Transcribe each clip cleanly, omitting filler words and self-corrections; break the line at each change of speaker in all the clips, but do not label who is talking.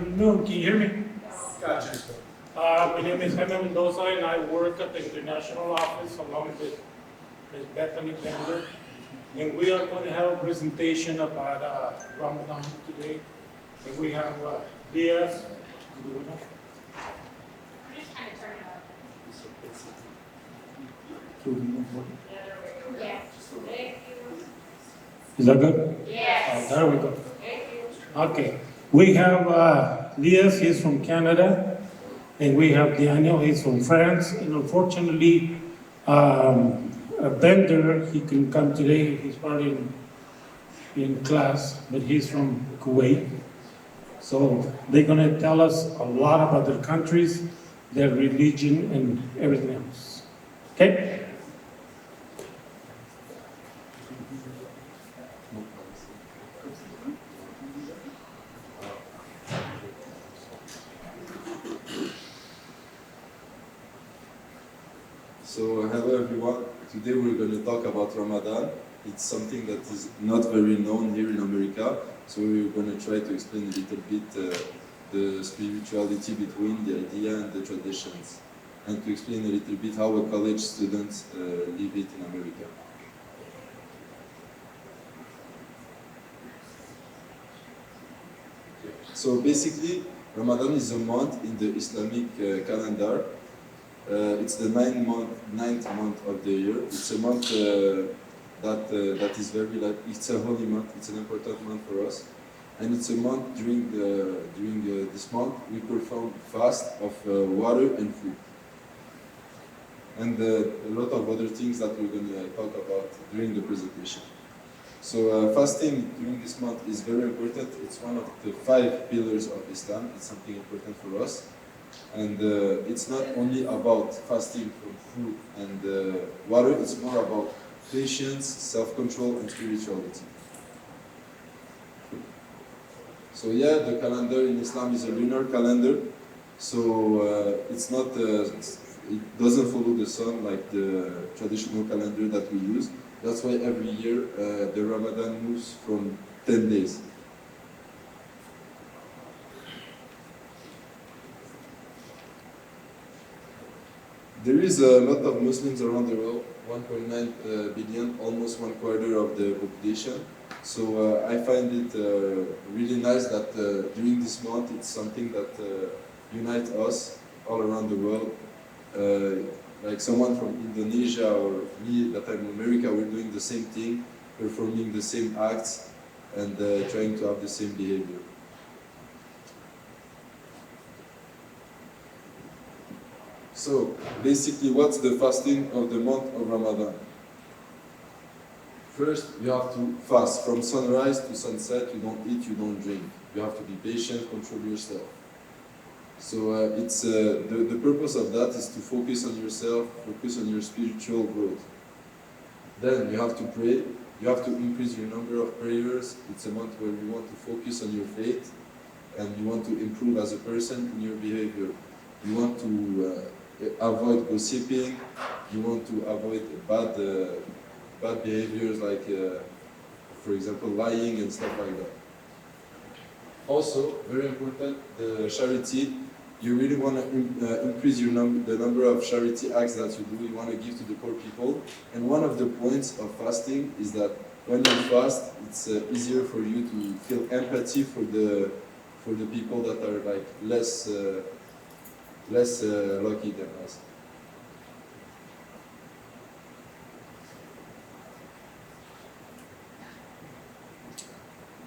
afternoon. Can you hear me?
Gotcha.
My name is Jaime Mendoza, and I work at the international office along with Ms. Bethany Bender. And we are going to have a presentation about Ramadan today. And we have Diaz.
I'm just trying to turn it up. Yeah.
Is that good?
Yes.
There we go. Okay. We have Diaz, he's from Canada. And we have Daniel, he's from France. And unfortunately, Bender, he can come today. He's probably in class, but he's from Kuwait. So they're going to tell us a lot about their countries, their religion, and everything else. Okay?
So hello everyone, today we're going to talk about Ramadan. It's something that is not very known here in America, so we're going to try to explain a little bit the spirituality between the idea and the traditions, and to explain a little bit how a college student live it in America. So basically, Ramadan is a month in the Islamic calendar. It's the ninth month of the year. It's a month that is very it's a holy month. It's an important month for us, and it's a month during this month we perform fast of water and food, and a lot of other things that we're going to talk about during the presentation. So fasting during this month is very important. It's one of the 5 pillars of Islam. It's something important for us. And it's not only about fasting from food and water, it's more about patience, self-control, and spirituality. So yeah, the calendar in Islam is a lunar calendar, so it's not, it doesn't follow the sun like the traditional calendar that we use. That's why every year the Ramadan moves from 10 days. There is a lot of Muslims around the world, 1.9 billion, almost 1/4 of the population. So I find it really nice that during this month it's something that unites us all around the world. Like someone from Indonesia or me that I'm in America, we're doing the same thing, performing the same acts and trying to have the same behavior. So, basically, what's the fasting of the month of Ramadan? First, you have to fast from sunrise to sunset. You don't eat, you don't drink. You have to be patient, control yourself. So, the purpose of that is to focus on yourself, focus on your spiritual growth. Then you have to pray. You have to increase your number of prayers. It's a month where you want to focus on your faith and you want to improve as a person in your behavior. You want to avoid gossiping, you want to avoid bad behaviors like, for example, lying and stuff like that. Also, very important, the charity. You really want to increase the number of charity acts that you do. You want to give to the poor people. And one of the points of fasting is that when you fast, it's easier for you to feel empathy for the people that are like less lucky than us.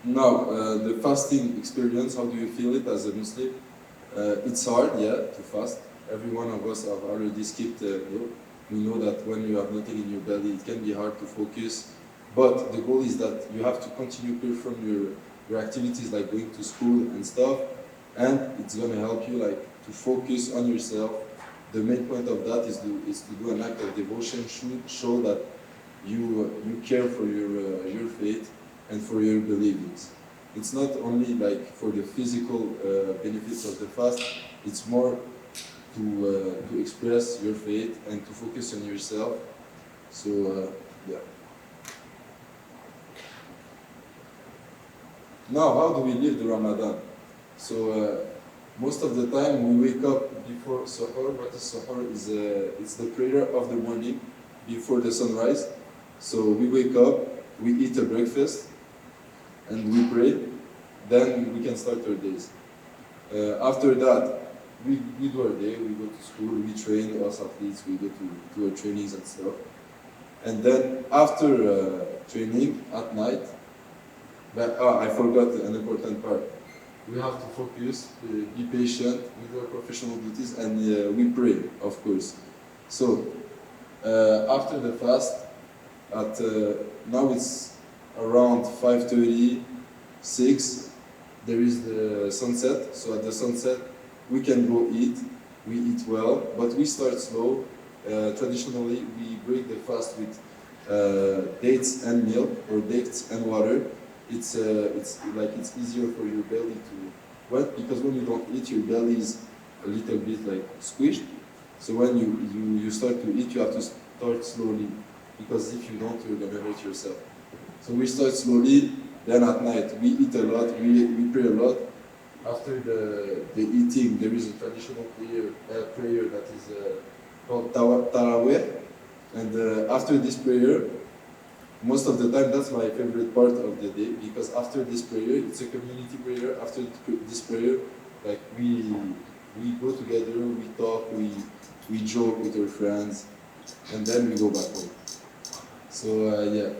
Now, the fasting experience, how do you feel it as a Muslim? It's hard, yeah, to fast. Every one of us have already skipped a meal. We know that when you have nothing in your belly, it can be hard to focus. But the goal is that you have to continue to perform your activities like going to school and stuff, and it's going to help you like to focus on yourself. The main point of that is to do an act of devotion, show that you care for your faith and for your beliefs. It's not only like for the physical benefits of the fast, it's more to express your faith and to focus on yourself. So, yeah. Now, how do we live the Ramadan? So most of the time we wake up before suhoor. What is suhoor? It's the prayer of the morning before the sunrise. So we wake up, we eat a breakfast, and we pray. Then we can start our days. After that, we do our day. We go to school. We train as athletes. We go to our trainings and stuff. And then after training at night, I forgot an important part. We have to focus, be patient with our professional duties, and we pray, of course. So after the fast, now it's around 5:30, 6. There is the sunset. So at the sunset, we can go eat. We eat well, but we start slow. Traditionally, we break the fast with dates and milk, or dates and water. It's easier for your belly to wet, because when you don't eat, your belly is a little bit like squished. So when you start to eat, you have to start slowly, because if you don't, you're gonna hurt yourself. So we start slowly. Then at night we eat a lot. We pray a lot. After the eating, there is a traditional prayer that is called Taraweh, and after this prayer, most of the time, that's my favorite part of the day, because after this prayer, it's a community prayer. After this prayer, like we go together, we talk, we joke with our friends, and then we go back home. So yeah.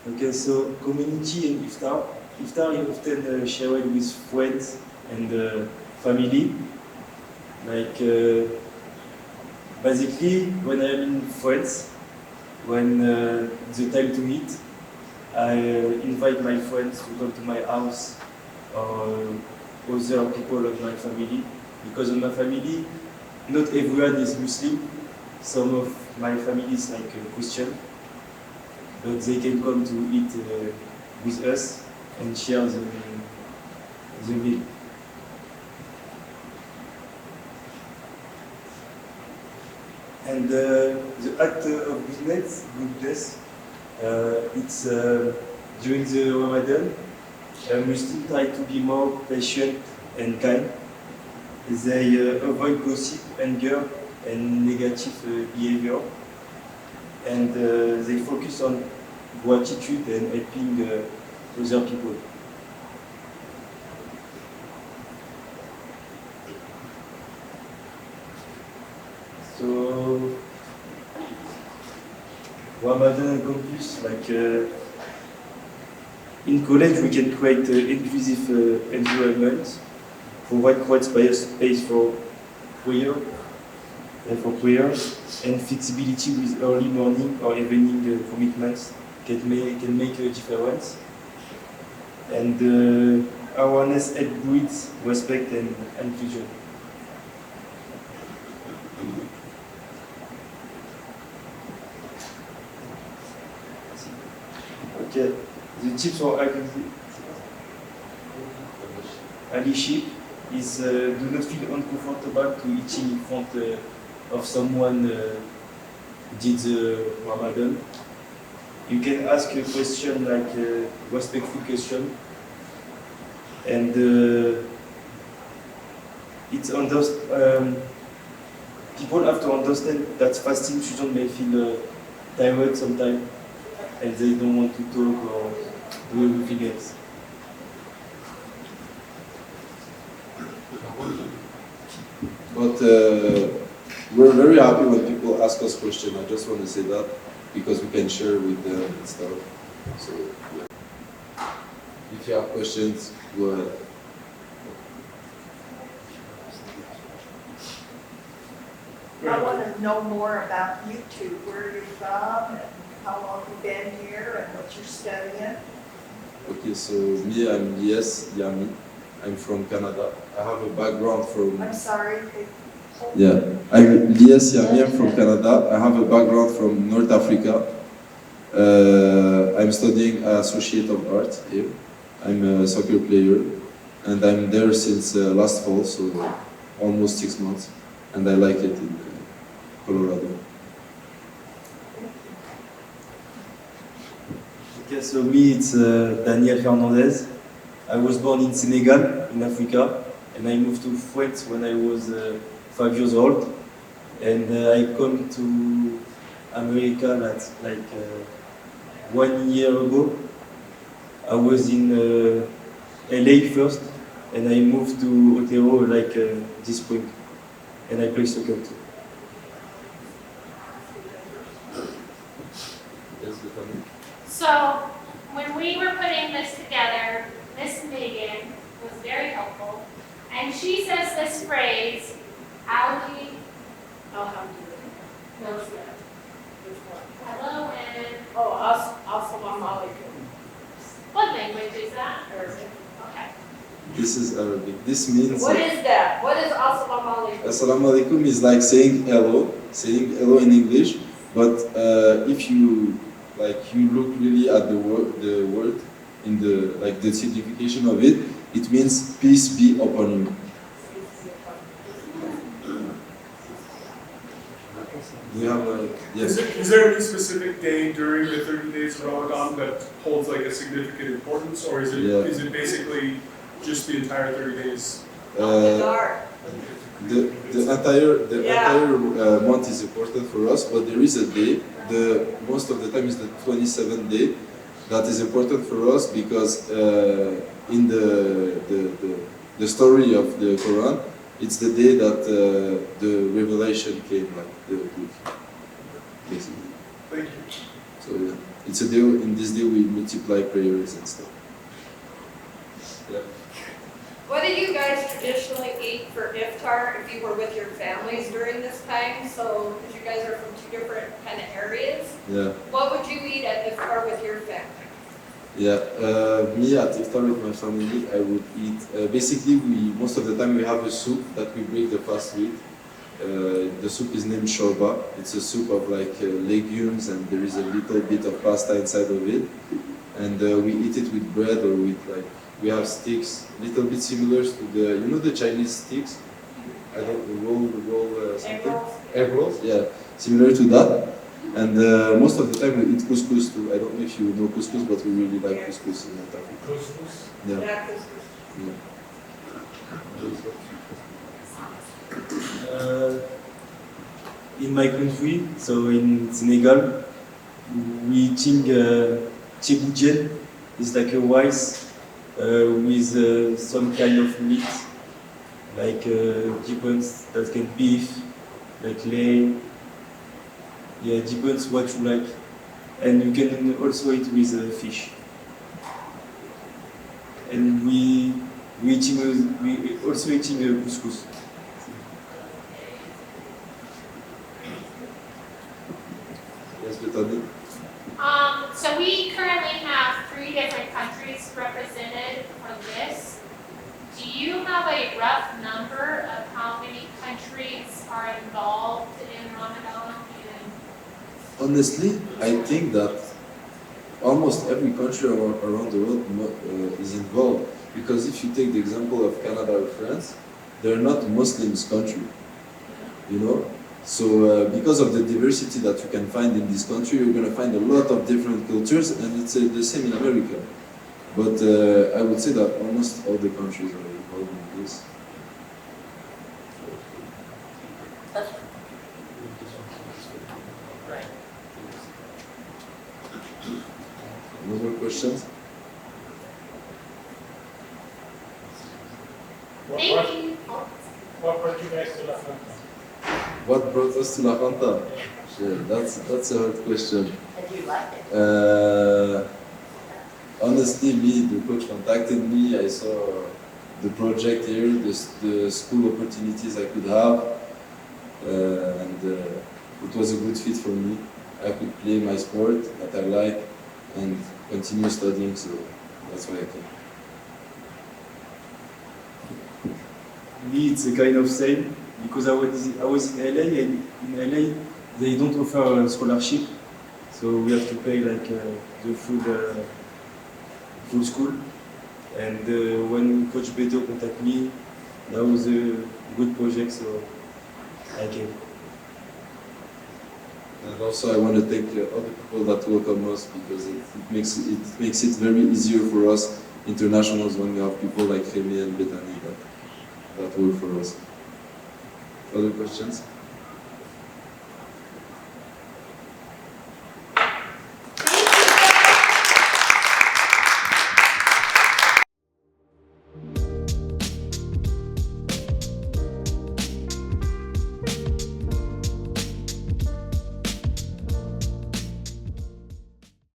Okay, so community and iftar. Iftar is often shared with friends and family. Like basically, when I'm in France, when the time to eat, I invite my friends to come to my house or other people of my family. Because in my family, not everyone is Muslim. Some of my family is like Christian. But they can come to eat with us and share the meal. And the act of goodness, it's during the Ramadan, Muslims try to be more patient and kind. They avoid gossip, anger, and negative behavior. And they focus on gratitude and helping other people. So Ramadan and campus, like in college, we can create an inclusive environment, provide quite space for prayer. And flexibility with early morning or evening commitments can make a difference. And awareness helps breed respect and inclusion. Okay, the tips for allyship is do not feel uncomfortable to eating in front of someone did the Ramadan. You can ask a question like a respectful question, and people have to understand that fasting children may feel tired sometimes, and they don't want to talk or do everything else.
But we're very happy when people ask us questions. I just want to say that, because we can share with them and stuff. So, yeah. If you have questions, go ahead.
I want to know more about you two, where you're from, and how long you've been here, and what you're studying.
Okay, so me, I'm Lies Yami. I'm from Canada. I have a background from...
I'm sorry.
Yeah, I'm Lies Yami. I'm from Canada. I have a background from North Africa. I'm studying Associate of Arts here. I'm a soccer player. and I'm there since last fall, so almost 6 months, and I like it in Colorado.
Okay, so me, it's Daniel Fernandez. I was born in Senegal, in Africa, and I moved to France when I was 5 years old. And I come to America like 1 year ago. I was in LA first, and I moved to Otero like this spring, and I play soccer too.
So, when we were putting this together, Miss Megan was very helpful, and she says this phrase, "Algae, hello, and
Assalamu alaikum.
what language is that?" Okay.
This is Arabic. This means
What is that? What is assalamu alaikum?
Assalamu alaikum is like saying hello in English. But if you you look really at the word in the signification of it, it means peace be upon you. We have a yes.
Is there any specific day during the 30 days of Ramadan that holds like a significant importance, or is it
Yeah.
is it basically just the entire 30 days?
Dark.
The entire month is important for us, but there is a day. Most of the time is the 27th day that is important for us because in the story of the Quran, it's the day that the revelation came, like the book, basically.
Thank you.
So yeah, it's a day. In this day, we multiply prayers and stuff. Yeah.
What do you guys traditionally eat for iftar if you were with your families during this time? So, because you guys are from two different kind of areas,
Yeah.
what would you eat at iftar with your family?
Yeah, me at iftar with my family, I would eat. Basically, most of the time we have a soup that we break the fast with. The soup is named shorba. It's a soup of legumes, and there is a little bit of pasta inside of it. And we eat it with bread or with we have sticks, little bit similar to the Chinese sticks. I don't roll something. Egg rolls. Yeah, similar to that. And most of the time we eat couscous too. I don't know if you know couscous, but we really like couscous in North Africa.
Couscous?
Yeah.
Yeah, 'cause
In my country, so in Senegal, we eating tchéboudienne. It's like a rice with some kind of meat, like depends that can beef, like lamb. Yeah, depends what you like, and you can also eat with fish. And we also eating couscous.
Yes, Bethany?
So we currently have 3 different countries represented for this. Do you have a rough number of how many countries are involved in Ramadan?
Honestly, I think that almost every country around the world is involved. Because if you take the example of Canada or France, they're not Muslims country, you know? So because of the diversity that you can find in this country, you're going to find a lot of different cultures, and it's the same in America. But I would say that almost all the countries are involved in this. No more questions?
Thank you.
What brought you guys to La Fanta?
What brought us to La Fanta? Sure, that's a hard question.
And you like it?
Honestly, the coach contacted me. I saw the project here, the school opportunities I could have, and it was a good fit for me. I could play my sport that I like and continue studying, so that's why I came.
Me, it's a kind of same because I was in LA, and in LA they don't offer a scholarship, so we have to pay the full school. And when Coach Beto contacted me, that was a good project, so I came.
And also I want to thank other people that welcome us, because it makes it very easier for us internationals when we have people like Remy and Bethany that work for us. Other questions?